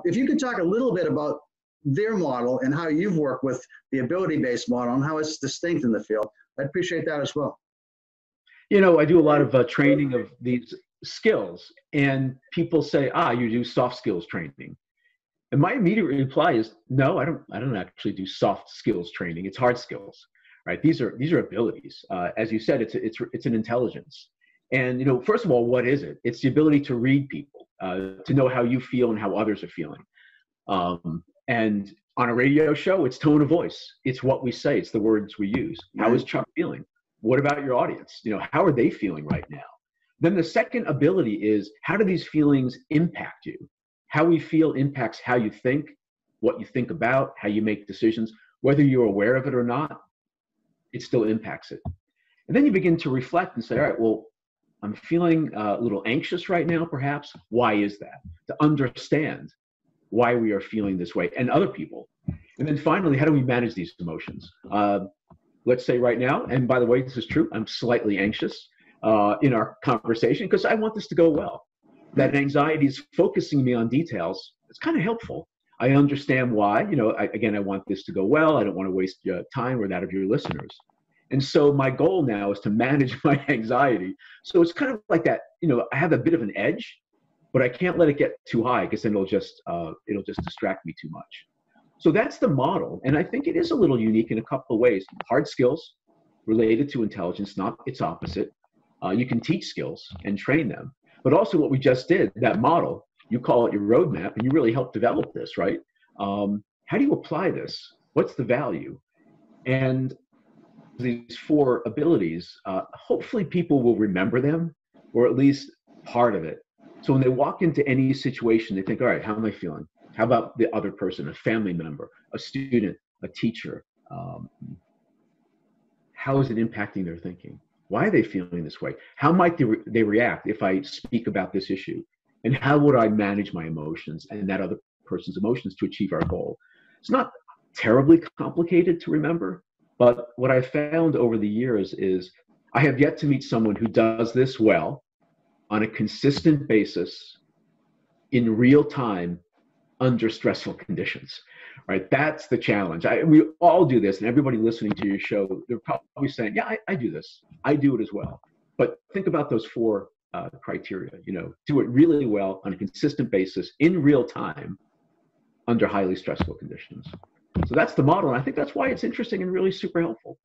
If you could talk a little bit about their model and how you've worked with the ability-based model and how it's distinct in the field, I'd appreciate that as well. You know, I do a lot of training of these skills, and people say, you do soft skills training. And my immediate reply is, no, I don't actually do soft skills training. It's hard skills, right? These are abilities. As you said, it's an intelligence. And, you know, first of all, what is it? It's the ability to read people, to know how you feel and how others are feeling. And on a radio show, it's tone of voice. It's what we say. It's the words we use. How is Chuck feeling? What about your audience? You know, how are they feeling right now? Then the second ability is, how do these feelings impact you? How we feel impacts how you think, what you think about, how you make decisions. Whether you're aware of it or not, it still impacts it. And then you begin to reflect and say, all right, well, I'm feeling a little anxious right now, perhaps. Why is that? To understand why we are feeling this way, and other people. And then finally, how do we manage these emotions? Let's say right now, and by the way, this is true, I'm slightly anxious in our conversation because I want this to go well. That anxiety is focusing me on details. It's kind of helpful. I understand why. You know, I want this to go well. I don't want to waste your time or that of your listeners. And so my goal now is to manage my anxiety. So it's kind of like that, you know, I have a bit of an edge, but I can't let it get too high because then it'll just distract me too much. So that's the model. And I think it is a little unique in a couple of ways. Hard skills related to intelligence, not its opposite. You can teach skills and train them. But also what we just did, that model, you call it your roadmap, and you really helped develop this, right? How do you apply this? What's the value? And these 4 abilities, hopefully people will remember them, or at least part of it. So when they walk into any situation, they think, all right, how am I feeling? How about the other person, a family member, a student, a teacher? How is it impacting their thinking? Why are they feeling this way? How might they react if I speak about this issue? And how would I manage my emotions and that other person's emotions to achieve our goal? It's not terribly complicated to remember, but what I found over the years is I have yet to meet someone who does this well on a consistent basis in real time under stressful conditions, right? That's the challenge. We all do this, and everybody listening to your show, they're probably saying, yeah, I do this. I do it as well. But think about those 4 criteria, you know, do it really well on a consistent basis in real time under highly stressful conditions. So that's the model, and I think that's why it's interesting and really super helpful.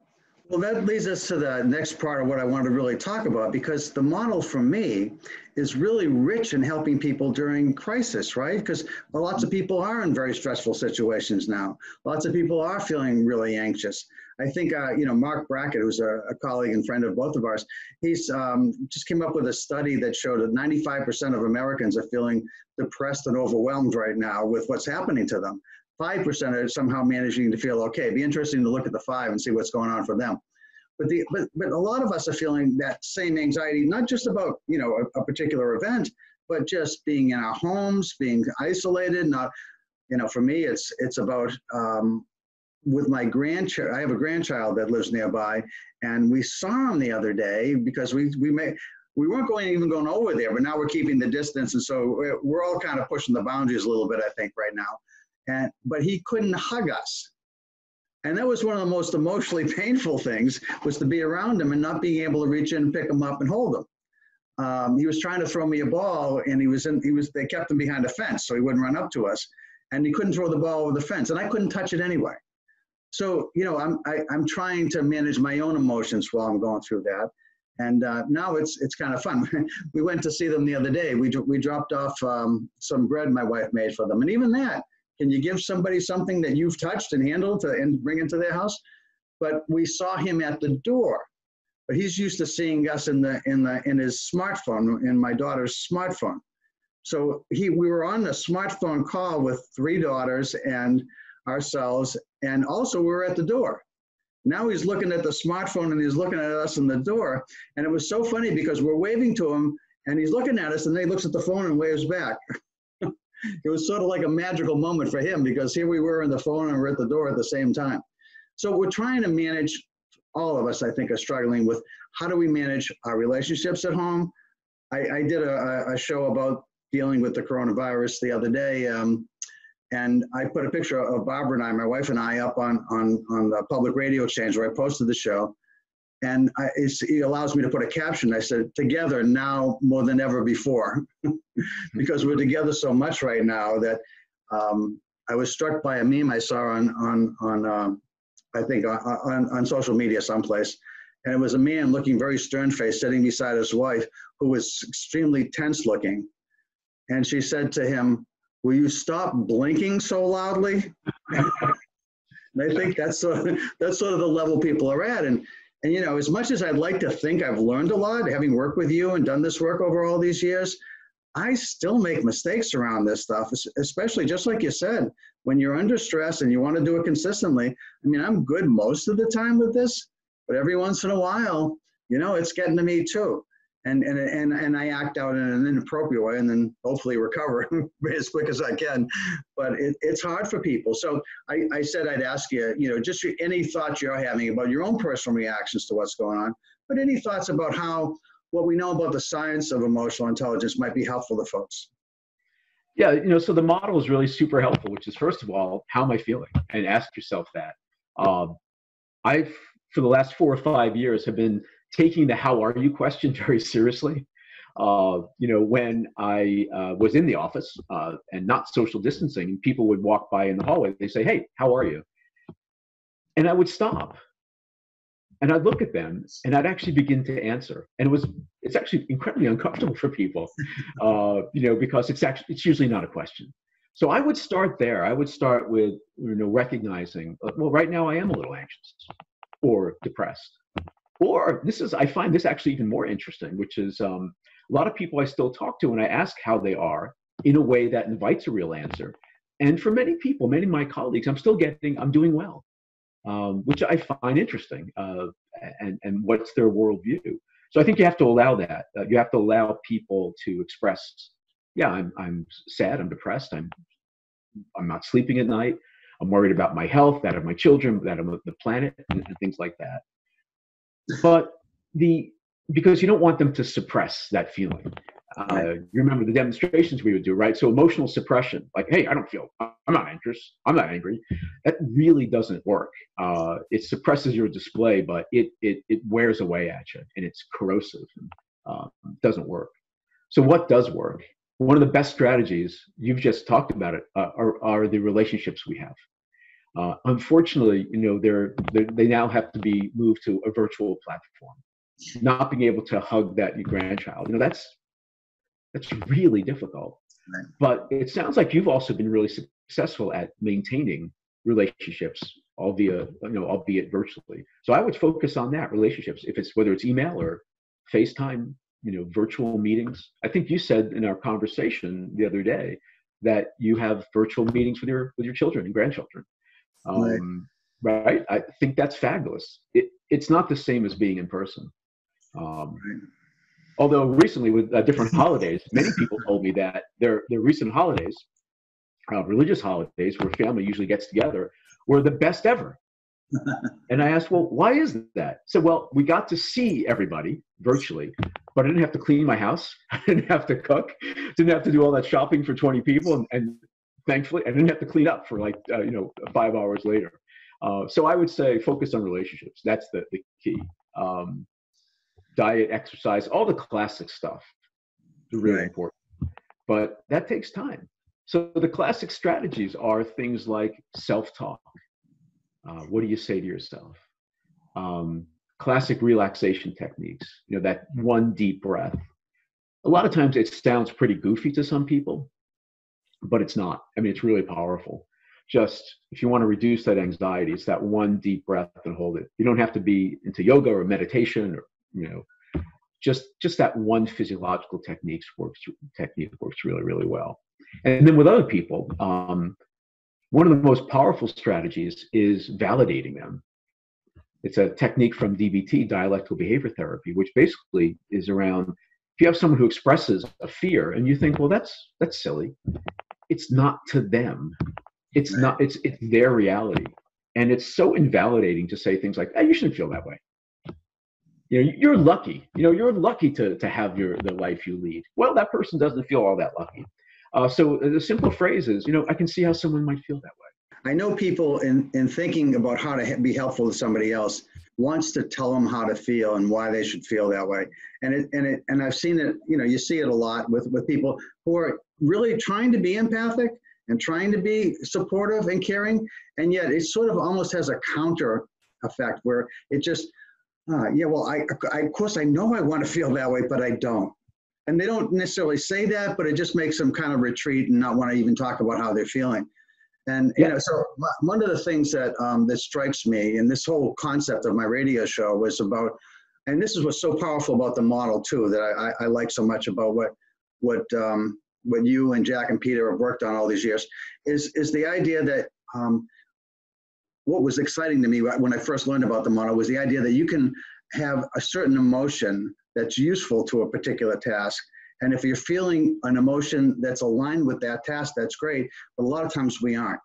Well, that leads us to the next part of what I want to really talk about, because the model for me is really rich in helping people during crisis, right? Because lots of people are in very stressful situations now. Lots of people are feeling really anxious. I think, you know, Mark Brackett, who's a colleague and friend of both of ours, he's just came up with a study that showed that 95% of Americans are feeling depressed and overwhelmed right now with what's happening to them. 5% are somehow managing to feel okay. It'd be interesting to look at the 5 and see what's going on for them. But a lot of us are feeling that same anxiety, not just about, you know, a particular event, but just being in our homes, being isolated. Not, you know, for me, it's about with my grandchild. I have a grandchild that lives nearby, and we saw him the other day because we weren't even going over there, but now we're keeping the distance, and so we're all kind of pushing the boundaries a little bit, I think, right now. But he couldn't hug us. And that was one of the most emotionally painful things, was to be around him and not being able to reach in, pick him up, and hold him. He was trying to throw me a ball, and they kept him behind a fence so he wouldn't run up to us, and he couldn't throw the ball over the fence, and I couldn't touch it anyway. So, you know, I'm trying to manage my own emotions while I'm going through that. And now it's kind of fun. We went to see them the other day. We dropped off some bread my wife made for them, and even that. Can you give somebody something that you've touched and handled and bring into their house? But we saw him at the door. But he's used to seeing us in his smartphone, in my daughter's smartphone. So we were on a smartphone call with 3 daughters and ourselves, and also we were at the door. Now he's looking at the smartphone and he's looking at us in the door. And it was so funny because we're waving to him and he's looking at us, and then he looks at the phone and waves back. It was sort of like a magical moment for him, because here we were in the phone and we're at the door at the same time. So we're trying to manage, all of us, I think, are struggling with how do we manage our relationships at home. I did a show about dealing with the coronavirus the other day. And I put a picture of Barbara and I, my wife and I, up on the public radio exchange where I posted the show. And it allows me to put a caption. I said, "Together now more than ever before," because we're together so much right now that I was struck by a meme I saw on I think on social media someplace. And it was a man looking very stern-faced sitting beside his wife who was extremely tense looking. And she said to him, "Will you stop blinking so loudly?" And I think that's sort of the level people are at. And you know, as much as I'd like to think I've learned a lot, having worked with you and done this work over all these years, I still make mistakes around this stuff, especially just like you said, when you're under stress and you want to do it consistently. I mean, I'm good most of the time with this, but every once in a while, you know, it's getting to me too. And I act out in an inappropriate way and then hopefully recover as quick as I can. But it's hard for people. So I said I'd ask you, you know, just any thoughts you're having about your own personal reactions to what's going on, but any thoughts about how what we know about the science of emotional intelligence might be helpful to folks. Yeah, you know, so the model is really super helpful, which is, first of all, how am I feeling? And ask yourself that. I've, for the last 4 or 5 years, have been taking the "how are you" question very seriously. You know, when I was in the office and not social distancing, people would walk by in the hallway, they say, "Hey, how are you?" And I would stop. And I'd look at them and I'd actually begin to answer. And it's actually incredibly uncomfortable for people, you know, because it's usually not a question. So I would start there. I would start with, you know, recognizing, well, right now I am a little anxious or depressed. Or I find this actually even more interesting, which is a lot of people I still talk to and I ask how they are in a way that invites a real answer. And for many people, many of my colleagues, I'm doing well. Which I find interesting, and what's their worldview. So I think you have to allow that. You have to allow people to express, yeah, I'm sad, I'm depressed, I'm not sleeping at night, I'm worried about my health, that of my children, that of the planet, and things like that. But because you don't want them to suppress that feeling. You remember the demonstrations we would do, right? So emotional suppression, like, "Hey, I'm not anxious, I'm not angry," that really doesn't work. It suppresses your display, but it wears away at you, and it's corrosive. Doesn't work. So what does work? One of the best strategies, you've just talked about it, are the relationships we have. Unfortunately, you know, they now have to be moved to a virtual platform. Not being able to hug your grandchild, you know, that's really difficult. Right. But it sounds like you've also been really successful at maintaining relationships, albeit virtually. So I would focus on that, relationships, whether it's email or FaceTime, you know, virtual meetings. I think you said in our conversation the other day that you have virtual meetings with your children and grandchildren. Right? I think that's fabulous. It's not the same as being in person. Although recently with different holidays, many people told me that their recent holidays, religious holidays where family usually gets together, were the best ever. And I asked, well, why is that? So, well, we got to see everybody virtually, but I didn't have to clean my house. I didn't have to cook, didn't have to do all that shopping for 20 people. And thankfully, I didn't have to clean up for 5 hours later. So I would say focus on relationships. That's the key. Diet, exercise, all the classic stuff is really important, but that takes time. So the classic strategies are things like self-talk. What do you say to yourself? Classic relaxation techniques, you know, that one deep breath. A lot of times it sounds pretty goofy to some people, but it's not. I mean, it's really powerful. Just if you want to reduce that anxiety, it's that one deep breath and hold it. You don't have to be into yoga or meditation or, you know, just that one physiological technique works really, really well. And then with other people, one of the most powerful strategies is validating them. It's a technique from DBT, dialectical behavior therapy, which basically is around, if you have someone who expresses a fear and you think, well, that's silly. It's not to them. It's not, it's their reality. And it's so invalidating to say things like, hey, you shouldn't feel that way. you're lucky. You're lucky to have the life you lead. Well, that person doesn't feel all that lucky. So the simple phrase is, I can see how someone might feel that way. I know people in thinking about how to be helpful to somebody else wants to tell them how to feel and why they should feel that way. And I've seen it, you see it a lot with people who are really trying to be empathic and trying to be supportive and caring. And yet it sort of almost has a counter effect where it just, yeah, well, I of course I know I want to feel that way, but I don't. And they don't necessarily say that, but it just makes them kind of retreat and not want to even talk about how they're feeling. And, so one of the things that that strikes me in this whole concept of my radio show was about, and this is what's so powerful about the model too, that I like so much about what you and Jack and Peter have worked on all these years, is the idea that what was exciting to me when I first learned about the model was the idea that you can have a certain emotion that's useful to a particular task. And if you're feeling an emotion that's aligned with that task, that's great. But a lot of times we aren't.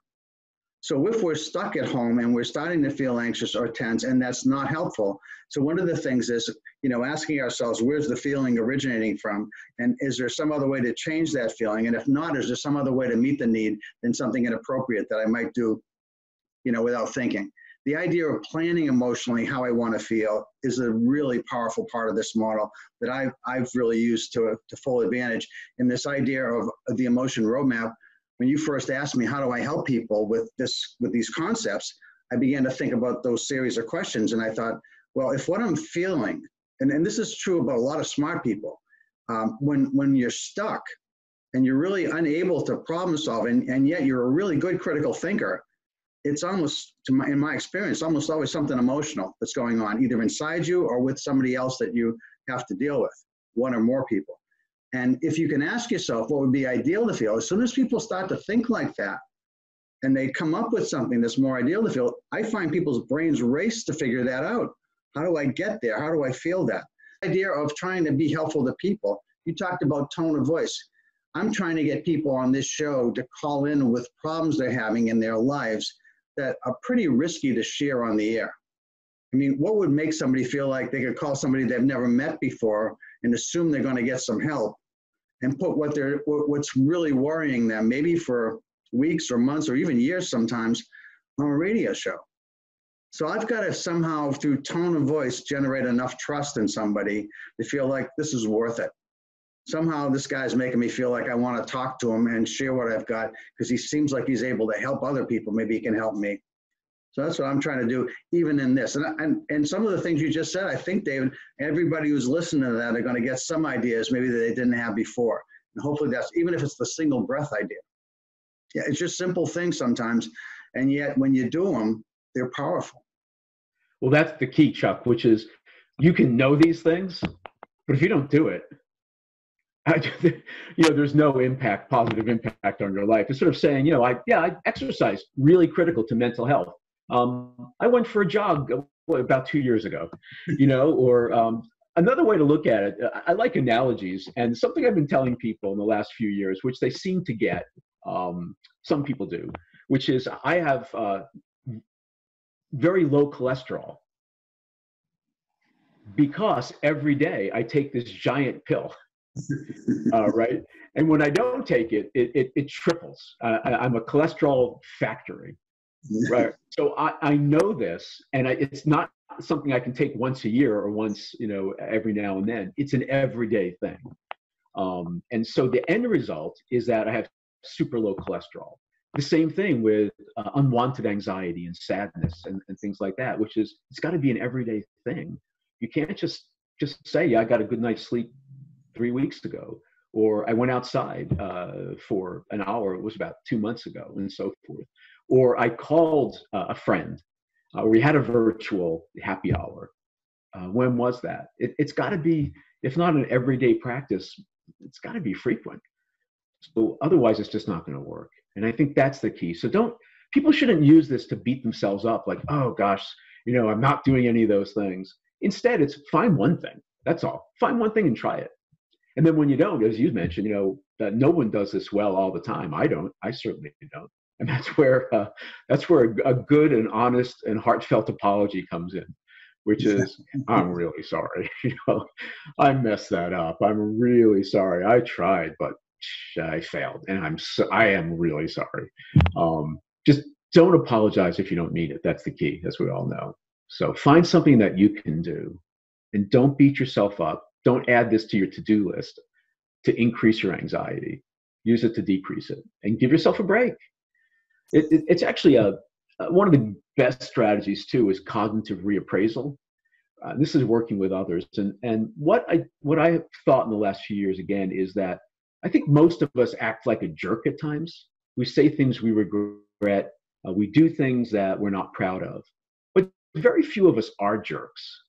So if we're stuck at home and we're starting to feel anxious or tense, and that's not helpful. So one of the things is, asking ourselves, where's the feeling originating from? And is there some other way to change that feeling? And if not, is there some other way to meet the need than something inappropriate that I might do, without thinking? The idea of planning emotionally how I want to feel is a really powerful part of this model that I've really used to full advantage. And this idea of the emotion roadmap, when you first asked me, how do I help people with these concepts, I began to think about those series of questions. And I thought, well, if what I'm feeling, and this is true about a lot of smart people, when you're stuck and you're really unable to problem solve, and yet you're a really good critical thinker, it's almost, in my experience, almost always something emotional that's going on, either inside you or with somebody else that you have to deal with, one or more people. And if you can ask yourself what would be ideal to feel, as soon as people start to think like that, and they come up with something that's more ideal to feel, I find people's brains race to figure that out. How do I get there? How do I feel that? The idea of trying to be helpful to people. You talked about tone of voice. I'm trying to get people on this show to call in with problems they're having in their lives that are pretty risky to share on the air. I mean, what would make somebody feel like they could call somebody they've never met before and assume they're going to get some help and put what's really worrying them, maybe for weeks or months or even years sometimes, on a radio show? So I've got to somehow, through tone of voice, generate enough trust in somebody to feel like this is worth it. Somehow this guy's making me feel like I want to talk to him and share what I've got because he seems like he's able to help other people. Maybe he can help me. So that's what I'm trying to do, even in this. And some of the things you just said, I think, David, everybody who's listening to that are going to get some ideas maybe that they didn't have before. And hopefully that's, even if it's the single breath idea. Yeah, it's just simple things sometimes. And yet when you do them, they're powerful. Well, that's the key, Chuck, which is you can know these things, but if you don't do it, there's no positive impact on your life. It's sort of saying, I exercise, really critical to mental health. I went for a jog about 2 years ago, or another way to look at it, I like analogies, and something I've been telling people in the last few years, which they seem to get, some people do, which is I have very low cholesterol because every day I take this giant pill. Right. And when I don't take it, it triples. I'm a cholesterol factory. Right. So I know this, and it's not something I can take once a year or once, every now and then. It's an everyday thing. And so the end result is that I have super low cholesterol. The same thing with unwanted anxiety and sadness and things like that, which is, it's got to be an everyday thing. You can't just say, yeah, I got a good night's sleep 3 weeks ago, or I went outside for an hour, it was about 2 months ago, and so forth. Or I called a friend, we had a virtual happy hour. When was that? It's got to be, if not an everyday practice, it's got to be frequent. So otherwise, it's just not going to work. And I think that's the key. So people shouldn't use this to beat themselves up like, oh gosh, I'm not doing any of those things. Instead, it's find one thing. That's all. Find one thing and try it. And then when you don't, as you mentioned, no one does this well all the time. I don't. I certainly don't. And that's where a good and honest and heartfelt apology comes in. which is, I'm really sorry. I messed that up. I'm really sorry. I tried, but I failed, and I am really sorry. Just don't apologize if you don't mean it. That's the key, as we all know. So find something that you can do, and don't beat yourself up. Don't add this to your to-do list to increase your anxiety. Use it to decrease it, and give yourself a break. It's actually one of the best strategies too is cognitive reappraisal. This is working with others, and what I thought in the last few years again is that I think most of us act like a jerk at times. We say things we regret. We do things that we're not proud of, but very few of us are jerks.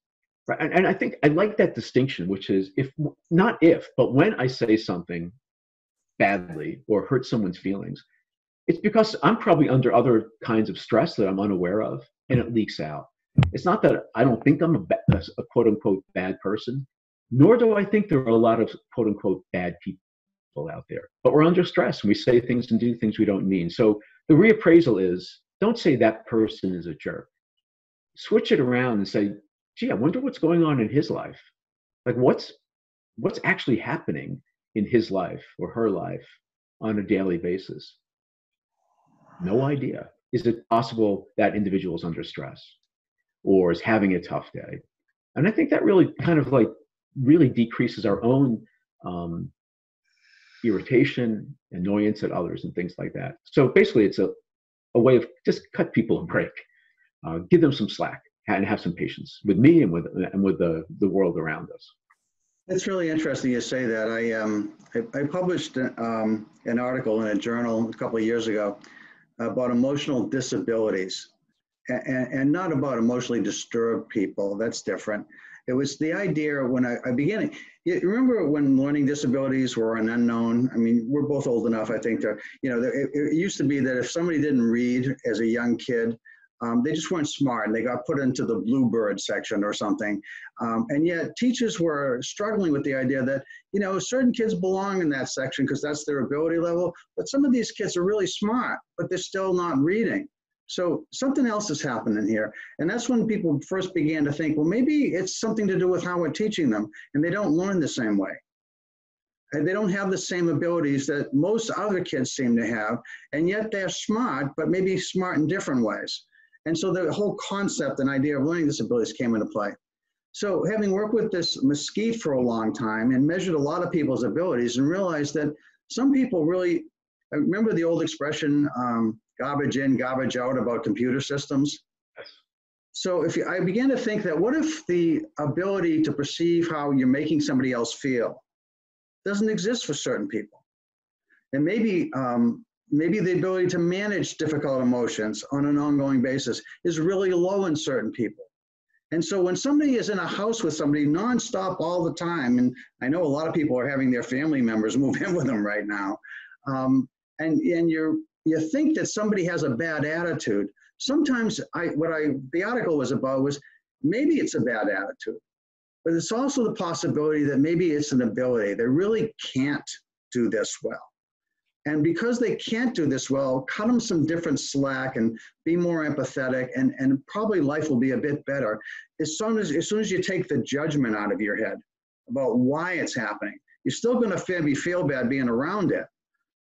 Right? And I think I like that distinction, which is but when I say something badly or hurt someone's feelings, it's because I'm probably under other kinds of stress that I'm unaware of, and it leaks out. It's not that I don't think I'm a quote unquote bad person, nor do I think there are a lot of quote unquote bad people out there. But we're under stress and we say things and do things we don't mean. So the reappraisal is, don't say that person is a jerk. Switch it around and say, gee, I wonder what's going on in his life. Like what's actually happening in his life or her life on a daily basis? No idea. Is it possible that individual is under stress or is having a tough day? And I think that really kind of like really decreases our own irritation, annoyance at others and things like that. So basically it's a way of just cut people a break, give them some slack and have some patience with me and with the world around us. It's really interesting you say that. I published an article in a journal a couple of years ago about emotional disabilities, and not about emotionally disturbed people. That's different. It was the idea when I began. You remember when learning disabilities were an unknown? I mean, we're both old enough, I think, to, it used to be that if somebody didn't read as a young kid, they just weren't smart and they got put into the bluebird section or something. And yet teachers were struggling with the idea that, certain kids belong in that section because that's their ability level, but some of these kids are really smart, but they're still not reading. So something else is happening here. And that's when people first began to think, well, maybe it's something to do with how we're teaching them and they don't learn the same way. And they don't have the same abilities that most other kids seem to have, and yet they're smart, but maybe smart in different ways. And so the whole concept and idea of learning disabilities came into play. So having worked with this mesquite for a long time and measured a lot of people's abilities and realized that some people really, I remember the old expression, garbage in, garbage out about computer systems. So I began to think that what if the ability to perceive how you're making somebody else feel doesn't exist for certain people? And maybe the ability to manage difficult emotions on an ongoing basis is really low in certain people. And so when somebody is in a house with somebody nonstop all the time, and I know a lot of people are having their family members move in with them right now, and you think that somebody has a bad attitude. Sometimes the article was about was maybe it's a bad attitude, but it's also the possibility that maybe it's an ability. They really can't do this well. And because they can't do this well, cut them some different slack and be more empathetic, and probably life will be a bit better as soon as you take the judgment out of your head about why it's happening. You're still going to feel bad being around it,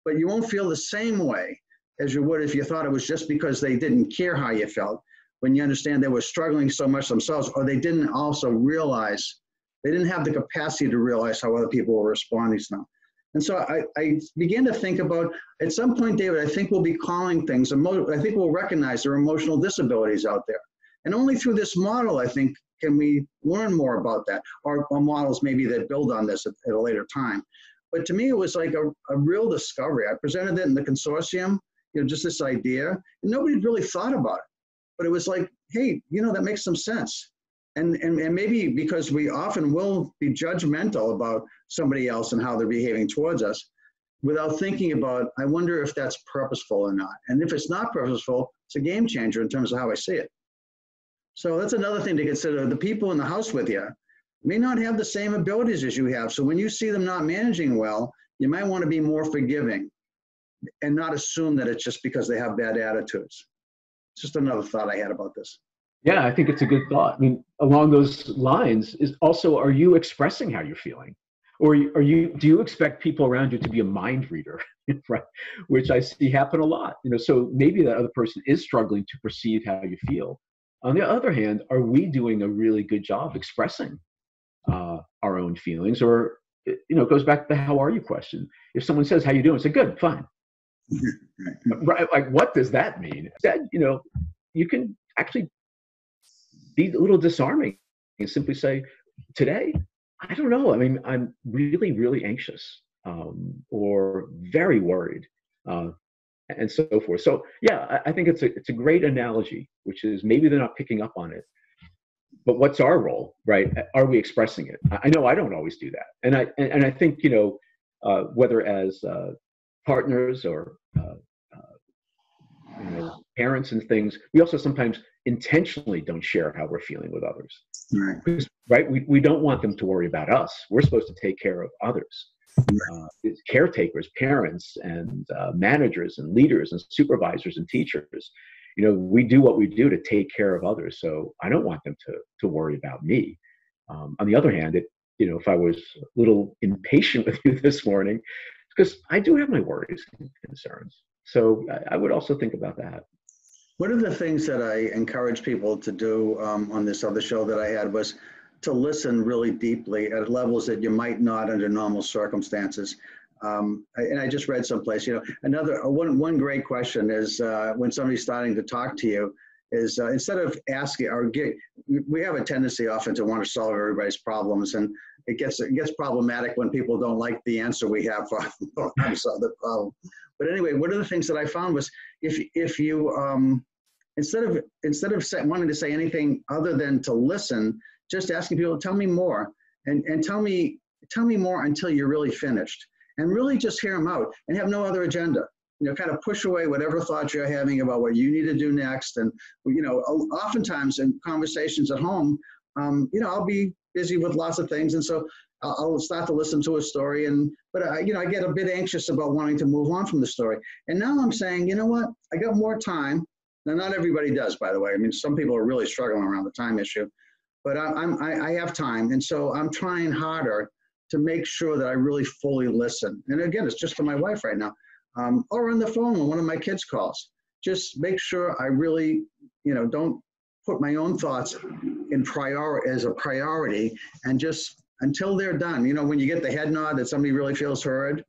but you won't feel the same way as you would if you thought it was just because they didn't care how you felt, when you understand they were struggling so much themselves, or they didn't also realize, they didn't have the capacity to realize how other people were responding to them. And so I began to think about, at some point, David, I think we'll be calling things, I think we'll recognize there are emotional disabilities out there. And only through this model, I think, can we learn more about that, or models maybe that build on this at a later time. But to me, it was like a real discovery. I presented it in the consortium, just this idea, and nobody really thought about it. But it was like, hey, that makes some sense. And maybe because we often will be judgmental about somebody else and how they're behaving towards us without thinking about, I wonder if that's purposeful or not. And if it's not purposeful, it's a game changer in terms of how I see it. So that's another thing to consider. The people in the house with you may not have the same abilities as you have. So when you see them not managing well, you might want to be more forgiving and not assume that it's just because they have bad attitudes. It's just another thought I had about this. Yeah, I think it's a good thought. I mean, along those lines is also, are you expressing how you're feeling? Or do you expect people around you to be a mind reader, right? Which I see happen a lot. So maybe that other person is struggling to perceive how you feel. On the other hand, are we doing a really good job expressing our own feelings? Or, it goes back to the how are you question. If someone says, how you doing? Say, good, fine. Right? Like, what does that mean? Instead, you can actually be a little disarming and simply say, today, I don't know. I mean, I'm really, really anxious, or very worried, uh, and so forth. So yeah, I think it's a great analogy, which is maybe they're not picking up on it, but what's our role, right? Are we expressing it? I know I don't always do that, and I think whether as partners or parents and things, we also sometimes intentionally don't share how we're feeling with others. Right. Because, right? We don't want them to worry about us. We're supposed to take care of others. Caretakers, parents, and managers, and leaders, and supervisors, and teachers. We do what we do to take care of others. So I don't want them to worry about me. On the other hand, if I was a little impatient with you this morning, because I do have my worries and concerns. So I would also think about that. One of the things that I encourage people to do on this other show that I had was to listen really deeply at levels that you might not under normal circumstances. And I just read someplace, one great question is when somebody's starting to talk to you is instead of asking we have a tendency often to want to solve everybody's problems, and it gets problematic when people don't like the answer we have for how to solve the problem. But anyway, one of the things that I found was if you instead of wanting to say anything other than to listen, just asking people, tell me more, and tell me more until you're really finished, and really just hear them out and have no other agenda. Kind of push away whatever thoughts you're having about what you need to do next. And oftentimes in conversations at home, I'll be busy with lots of things, and so I'll start to listen to a story, but I get a bit anxious about wanting to move on from the story. And now I'm saying, you know what? I got more time. Now, not everybody does, by the way. I mean, some people are really struggling around the time issue, but I have time, and so I'm trying harder to make sure that I really fully listen. And again, it's just to my wife right now, or on the phone when one of my kids calls. Just make sure I really, don't put my own thoughts as a priority, and just until they're done. When you get the head nod that somebody really feels heard,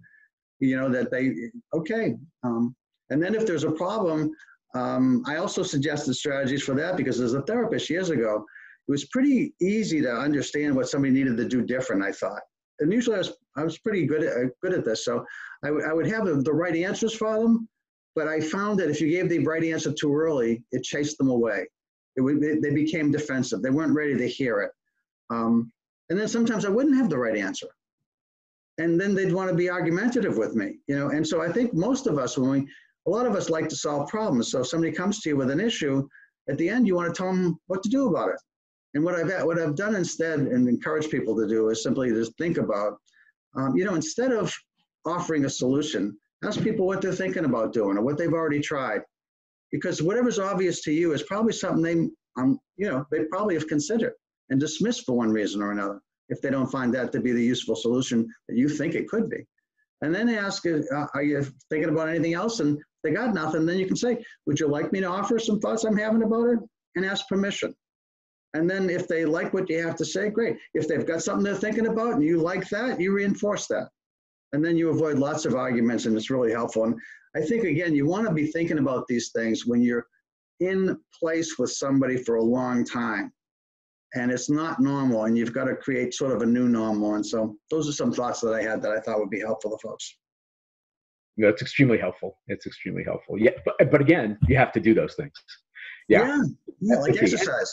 that okay. And then if there's a problem, I also suggested strategies for that, because as a therapist years ago, it was pretty easy to understand what somebody needed to do different, I thought. And usually I was pretty good at this. So I would have the right answers for them, but I found that if you gave the right answer too early, it chased them away. They became defensive. They weren't ready to hear it. And then sometimes I wouldn't have the right answer. And then they'd want to be argumentative with me, And so I think most of us, a lot of us like to solve problems. So if somebody comes to you with an issue, at the end, you want to tell them what to do about it. And what I've done instead, and encourage people to do, is simply just think about, instead of offering a solution, ask people what they're thinking about doing or what they've already tried. Because whatever's obvious to you is probably something they probably have considered and dismissed for one reason or another, if they don't find that to be the useful solution that you think it could be. And then ask, are you thinking about anything else? And if they got nothing, then you can say, would you like me to offer some thoughts I'm having about it? And ask permission. And then if they like what you have to say, great. If they've got something they're thinking about and you like that, you reinforce that. And then you avoid lots of arguments, and it's really helpful. And I think, again, you want to be thinking about these things when you're in place with somebody for a long time. And it's not normal, and you've got to create sort of a new normal. And so those are some thoughts that I had that I thought would be helpful to folks. It's extremely helpful. It's extremely helpful. Yeah, but again, you have to do those things. Yeah, like exercise.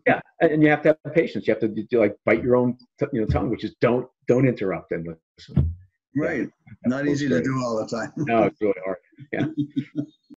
Yeah, and you have to have patience. You have to do, like, bite your own tongue, which is don't interrupt and listen. Right. Yeah. Not easy to do all the time. No, it's really hard. Yeah.